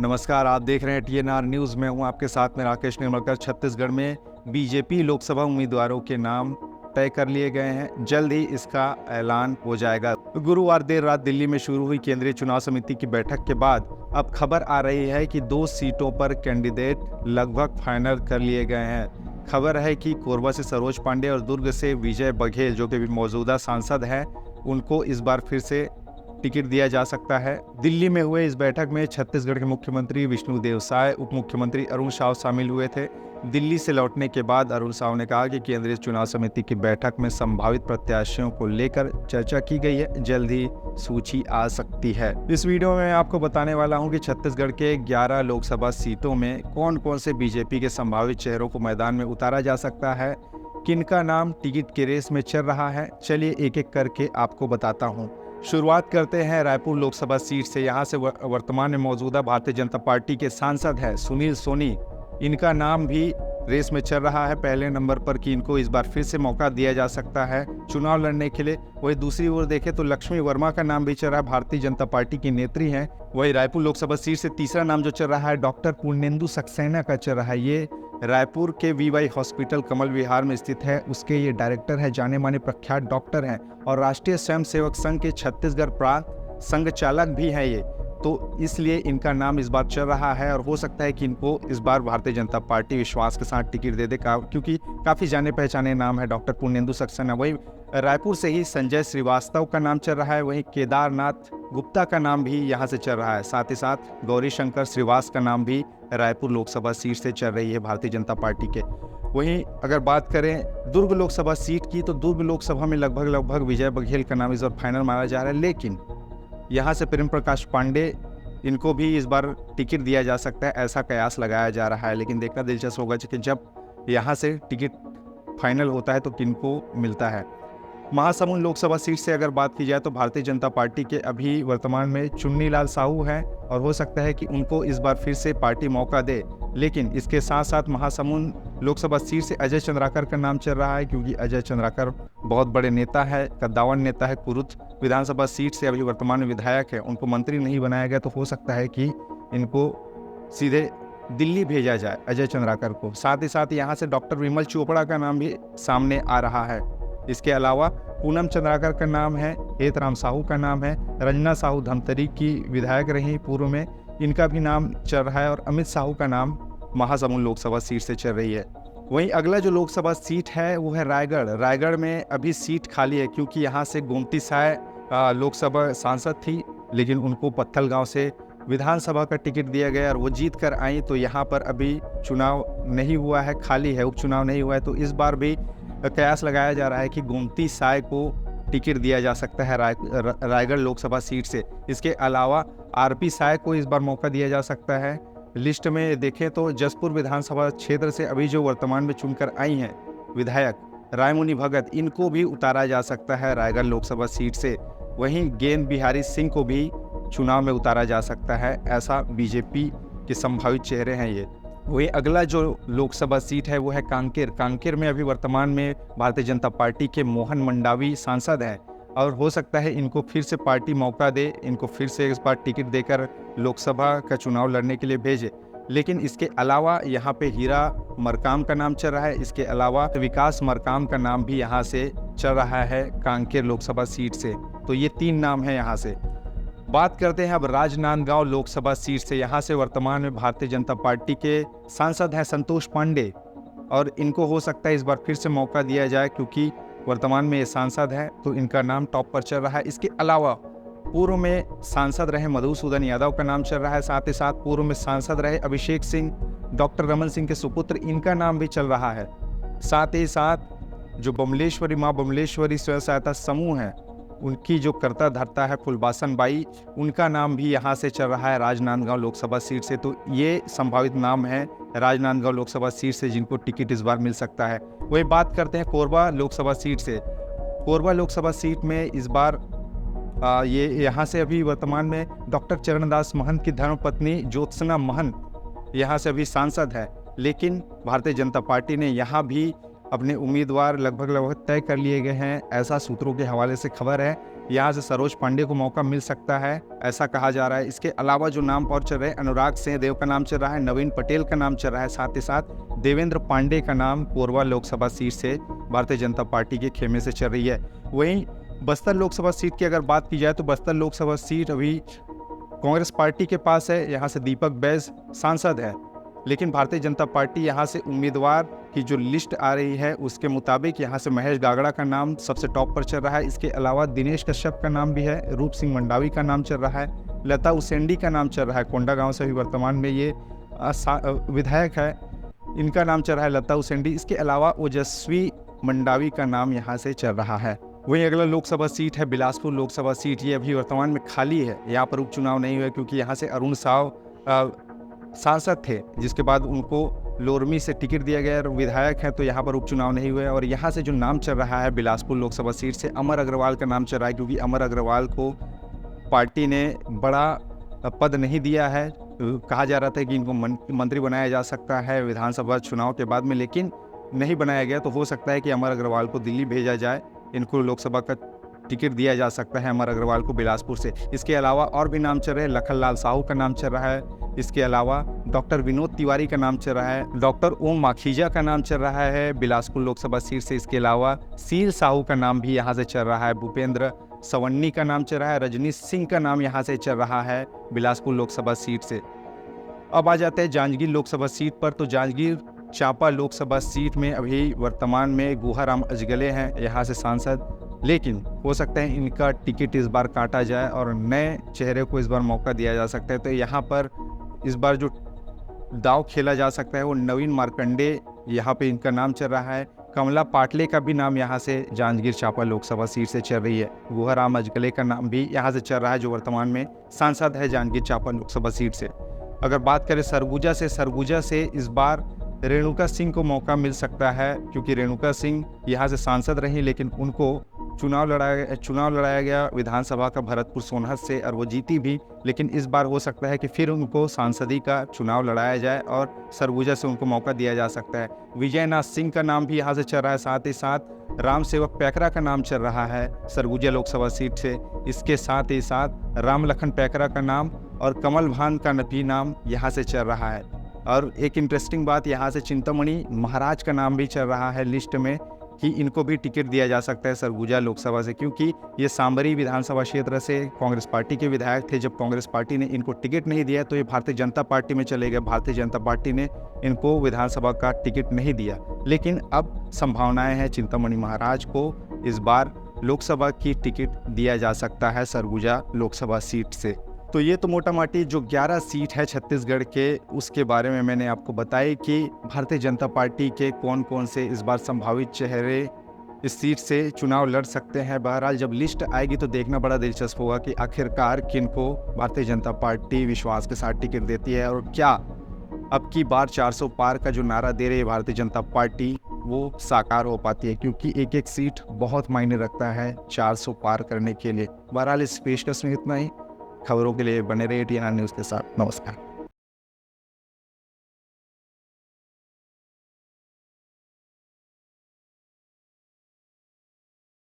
नमस्कार, आप देख रहे हैं टीएनआर न्यूज़। मैं हूं आपके साथ में राकेश निर्मलकर। छत्तीसगढ़ में बीजेपी लोकसभा उम्मीदवारों के नाम तय कर लिए गए हैं। जल्द ही इसका ऐलान हो जाएगा। गुरुवार देर रात दिल्ली में शुरू हुई केंद्रीय चुनाव समिति की बैठक के बाद अब खबर आ रही है कि 2 सीटों पर कैंडिडेट लगभग फाइनल कर लिए गए हैं। खबर है कि कोरबा से सरोज पांडे और दुर्ग से विजय बघेल, जो कि मौजूदा सांसद हैं, उनको इस बार फिर से टिकट दिया जा सकता है। दिल्ली में हुए इस बैठक में छत्तीसगढ़ के मुख्यमंत्री विष्णुदेव साय, उप मुख्यमंत्री अरुण साव शामिल हुए थे। दिल्ली से लौटने के बाद अरुण साव ने कहा कि केंद्रीय चुनाव समिति की बैठक में संभावित प्रत्याशियों को लेकर चर्चा की गई है। जल्द ही सूची आ सकती है। इस वीडियो में आपको बताने वाला हूं कि छत्तीसगढ़ के 11 लोकसभा सीटों में कौन कौन से बीजेपी के संभावित चेहरों को मैदान में उतारा जा सकता है, किनका नाम टिकट के रेस में चल रहा है। चलिए एक एक करके आपको बताता हूँ। शुरुआत करते हैं रायपुर लोकसभा सीट से। यहाँ से वर्तमान में मौजूदा भारतीय जनता पार्टी के सांसद हैं सुनील सोनी। इनका नाम भी रेस में चल रहा है पहले नंबर पर कि इनको इस बार फिर से मौका दिया जा सकता है चुनाव लड़ने के लिए। वही दूसरी ओर देखें तो लक्ष्मी वर्मा का नाम भी चल रहा है, भारतीय जनता पार्टी की नेत्री हैं। वही रायपुर लोकसभा सीट से तीसरा नाम जो चल रहा है डॉक्टर पूर्णेंदु सक्सेना का चल रहा है। ये रायपुर के वीवाई हॉस्पिटल कमल विहार में स्थित है, उसके ये डायरेक्टर है, जाने माने प्रख्यात डॉक्टर हैं और राष्ट्रीय स्वयंसेवक संघ के छत्तीसगढ़ प्रांत संघ चालक भी हैं ये। तो इसलिए इनका नाम इस बार चल रहा है और हो सकता है कि इनको इस बार भारतीय जनता पार्टी विश्वास के साथ टिकट दे दे, क्योंकि काफ़ी जाने पहचाने नाम है डॉक्टर पूर्णेंदु सक्सेना। वही रायपुर से ही संजय श्रीवास्तव का नाम चल रहा है। वहीं केदारनाथ गुप्ता का नाम भी यहाँ से चल रहा है। साथ ही साथ गौरी शंकर श्रीवास का नाम भी रायपुर लोकसभा सीट से चल रही है भारतीय जनता पार्टी के। वहीं अगर बात करें दुर्ग लोकसभा सीट की, तो दुर्ग लोकसभा में लगभग विजय बघेल का नाम इस बार फाइनल माना जा रहा है, लेकिन यहाँ से प्रेम प्रकाश पांडे, इनको भी इस बार टिकट दिया जा सकता है, ऐसा कयास लगाया जा रहा है। लेकिन देखना दिलचस्प होगा कि जब यहाँ से टिकट फाइनल होता है तो किनको मिलता है। महासमुंद लोकसभा सीट से अगर बात की जाए तो भारतीय जनता पार्टी के अभी वर्तमान में चुन्नीलाल साहू हैं और हो सकता है कि उनको इस बार फिर से पार्टी मौका दे। लेकिन इसके साथ साथ महासमुंद लोकसभा सीट से अजय चंद्राकर का नाम चल रहा है, क्योंकि अजय चंद्राकर बहुत बड़े नेता है, कद्दावर नेता है। कुरुद विधानसभा सीट से अभी वर्तमान में विधायक है, उनको मंत्री नहीं बनाया गया, तो हो सकता है कि इनको सीधे दिल्ली भेजा जाए अजय चंद्राकर को। साथ ही साथ यहाँ से डॉक्टर विमल चोपड़ा का नाम भी सामने आ रहा है। इसके अलावा पूनम चंद्राकर का नाम है, हेतराम साहू का नाम है, रंजना साहू धमतरी की विधायक रही पूर्व में, इनका भी नाम चल रहा है और अमित साहू का नाम महासमुंद लोकसभा सीट से चल रही है। वहीं अगला जो लोकसभा सीट है वो है रायगढ़। रायगढ़ में अभी सीट खाली है क्योंकि यहाँ से गोमती साय लोकसभा सांसद थी, लेकिन उनको पत्थलगांव से विधानसभा का टिकट दिया गया और वो जीत कर आई। तो यहाँ पर अभी चुनाव नहीं हुआ है, खाली है, उपचुनाव नहीं हुआ है। तो इस बार भी कयास लगाया जा रहा है कि गोमती साय को टिकट दिया जा सकता है रायगढ़ लोकसभा सीट से। इसके अलावा आरपी साय को इस बार मौका दिया जा सकता है। लिस्ट में देखें तो जसपुर विधानसभा क्षेत्र से अभी जो वर्तमान में चुनकर आई हैं विधायक रायमुनि भगत, इनको भी उतारा जा सकता है रायगढ़ लोकसभा सीट से। वहीं गेंद बिहारी सिंह को भी चुनाव में उतारा जा सकता है, ऐसा बीजेपी के संभावित चेहरे हैं ये। वही अगला जो लोकसभा सीट है वो है कांकेर। कांकेर में अभी वर्तमान में भारतीय जनता पार्टी के मोहन मंडावी सांसद हैं और हो सकता है इनको फिर से पार्टी मौका दे, इनको फिर से इस बार टिकट देकर लोकसभा का चुनाव लड़ने के लिए भेजे। लेकिन इसके अलावा यहाँ पे हीरा मरकाम का नाम चल रहा है। इसके अलावा विकास मरकाम का नाम भी यहाँ से चल रहा है कांकेर लोकसभा सीट से। तो ये 3 नाम हैं यहाँ से। बात करते हैं अब राजनांदगांव लोकसभा सीट से। यहाँ से वर्तमान में भारतीय जनता पार्टी के सांसद हैं संतोष पांडे और इनको हो सकता है इस बार फिर से मौका दिया जाए, क्योंकि वर्तमान में ये सांसद हैं तो इनका नाम टॉप पर चल रहा है। इसके अलावा पूर्व में सांसद रहे मधुसूदन यादव का नाम चल रहा है। साथ ही साथ पूर्व में सांसद रहे अभिषेक सिंह, डॉक्टर रमन सिंह के सुपुत्र, इनका नाम भी चल रहा है। साथ ही साथ जो बमलेश्वरी माँ बमलेश्वरी स्वयं सहायता समूह है, उनकी जो कर्ता धर्ता है फुलबासन बाई, उनका नाम भी यहाँ से चल रहा है राजनांदगांव लोकसभा सीट से। तो ये संभावित नाम है राजनांदगांव लोकसभा सीट से जिनको टिकट इस बार मिल सकता है। वही बात करते हैं कोरबा लोकसभा सीट से। कोरबा लोकसभा सीट में इस बार ये यहाँ से अभी वर्तमान में डॉक्टर चरणदास महंत की धर्मपत्नी ज्योत्सना महंत यहाँ से अभी सांसद है, लेकिन भारतीय जनता पार्टी ने यहाँ भी अपने उम्मीदवार लगभग तय कर लिए गए हैं, ऐसा सूत्रों के हवाले से खबर है। यहाँ से सरोज पांडे को मौका मिल सकता है, ऐसा कहा जा रहा है। इसके अलावा जो नाम और चल रहे हैं, अनुराग सिंहदेव का नाम चल रहा है, नवीन पटेल का नाम चल रहा है, साथ ही साथ देवेंद्र पांडे का नाम कोरबा लोकसभा सीट से भारतीय जनता पार्टी के खेमे से चल रही है। वहीं बस्तर लोकसभा सीट की अगर बात की जाए तो बस्तर लोकसभा सीट अभी कांग्रेस पार्टी के पास है। यहाँ से दीपक बैज सांसद है, लेकिन भारतीय जनता पार्टी यहाँ से उम्मीदवार की जो लिस्ट आ रही है उसके मुताबिक यहाँ से महेश गागड़ा का नाम सबसे टॉप पर चल रहा है। इसके अलावा दिनेश कश्यप का नाम भी है, रूप सिंह मंडावी का नाम चल रहा है, लता उसेंडी का नाम चल रहा है, कोंडागांव से भी वर्तमान में ये विधायक है, इनका नाम चल रहा है लता उसेंडी। इसके अलावा ओजस्वी मंडावी का नाम यहाँ से चल रहा है। वहीं अगला लोकसभा सीट है बिलासपुर लोकसभा सीट, ये अभी वर्तमान में खाली है, यहाँ पर उपचुनाव नहीं हुआ क्योंकि यहाँ से अरुण साव सांसद थे, जिसके बाद उनको लोरमी से टिकट दिया गया, विधायक हैं, तो यहाँ पर उपचुनाव नहीं हुए। और यहाँ से जो नाम चल रहा है बिलासपुर लोकसभा सीट से अमर अग्रवाल का नाम चल रहा है, क्योंकि अमर अग्रवाल को पार्टी ने बड़ा पद नहीं दिया है। कहा जा रहा था कि इनको मंत्री बनाया जा सकता है विधानसभा चुनाव के बाद में, लेकिन नहीं बनाया गया। तो हो सकता है कि अमर अग्रवाल को दिल्ली भेजा जाए, इनको लोकसभा का टिकट दिया जा सकता है अमर अग्रवाल को बिलासपुर से। इसके अलावा और भी नाम चल रहे हैं, लखनलाल साहू का नाम चल रहा है, इसके अलावा डॉक्टर विनोद तिवारी का नाम चल रहा है, डॉक्टर ओम माखीजा का नाम चल रहा है बिलासपुर लोकसभा सीट से। इसके अलावा सील साहू का नाम भी यहाँ से चल रहा है, भूपेंद्र सवन्नी का नाम चल रहा है, रजनीश सिंह का नाम यहाँ से चल रहा है बिलासपुर लोकसभा सीट से। अब आ जाते हैं जांजगीर लोकसभा सीट पर। तो जांजगीर चांपा लोकसभा सीट में अभी वर्तमान में गुहाराम अजगले हैं यहाँ से सांसद, लेकिन हो सकता है इनका टिकट इस बार काटा जाए और नए चेहरे को इस बार मौका दिया जा सकता है। तो यहाँ पर इस बार जो दांव खेला जा सकता है वो नवीन मार्कंडे, यहाँ पे इनका नाम चल रहा है। कमला पाटले का भी नाम यहाँ से जांजगीर चांपा लोकसभा सीट से चल रही है। गुहाराम अजगले का नाम भी यहाँ से चल रहा है, जो वर्तमान में सांसद है जांजगीर चांपा लोकसभा सीट से। अगर बात करें सरगुजा से इस बार रेणुका सिंह को मौका मिल सकता है, क्योंकि रेणुका सिंह यहाँ से सांसद रही, लेकिन उनको चुनाव लड़ाया गया विधानसभा का भरतपुर सोनहत से और वो जीती भी। लेकिन इस बार हो सकता है कि फिर उनको सांसदी का चुनाव लड़ाया जाए और सरगुजा से उनको मौका दिया जा सकता है। विजयनाथ सिंह का नाम भी यहाँ से चल रहा है, साथ ही साथ राम सेवक पैकरा का नाम चल रहा है सरगुजा लोकसभा सीट से। इसके साथ ही साथ राम लखन पैकरा का नाम और कमल भान का भी नाम यहाँ से चल रहा है। और एक इंटरेस्टिंग बात, यहाँ से चिंतामणि महाराज का नाम भी चल रहा है लिस्ट में कि इनको भी टिकट दिया जा सकता है सरगुजा लोकसभा से, क्योंकि ये सांबरी विधानसभा क्षेत्र से कांग्रेस पार्टी के विधायक थे। जब कांग्रेस पार्टी ने इनको टिकट नहीं दिया तो ये भारतीय जनता पार्टी में चले गए। भारतीय जनता पार्टी ने इनको विधानसभा का टिकट नहीं दिया, लेकिन अब संभावनाएं हैं चिंतामणि महाराज को इस बार लोकसभा की टिकट दिया जा सकता है सरगुजा लोकसभा सीट से। तो ये तो मोटा मोटी जो 11 सीट है छत्तीसगढ़ के, उसके बारे में मैंने आपको बताया कि भारतीय जनता पार्टी के कौन कौन से इस बार संभावित चेहरे इस सीट से चुनाव लड़ सकते हैं। बहरहाल जब लिस्ट आएगी तो देखना बड़ा दिलचस्प होगा कि आखिरकार किन को भारतीय जनता पार्टी विश्वास के साथ टिकट देती है, और क्या अब की बार 400 पार का जो नारा दे रही है भारतीय जनता पार्टी वो साकार हो पाती है, क्योंकि एक एक सीट बहुत मायने रखता है 400 पार करने के लिए। बहरहाल इस पेशकश में इतना ही। खबरों के लिए बने रहिए TNR न्यूज़ के साथ। नमस्कार।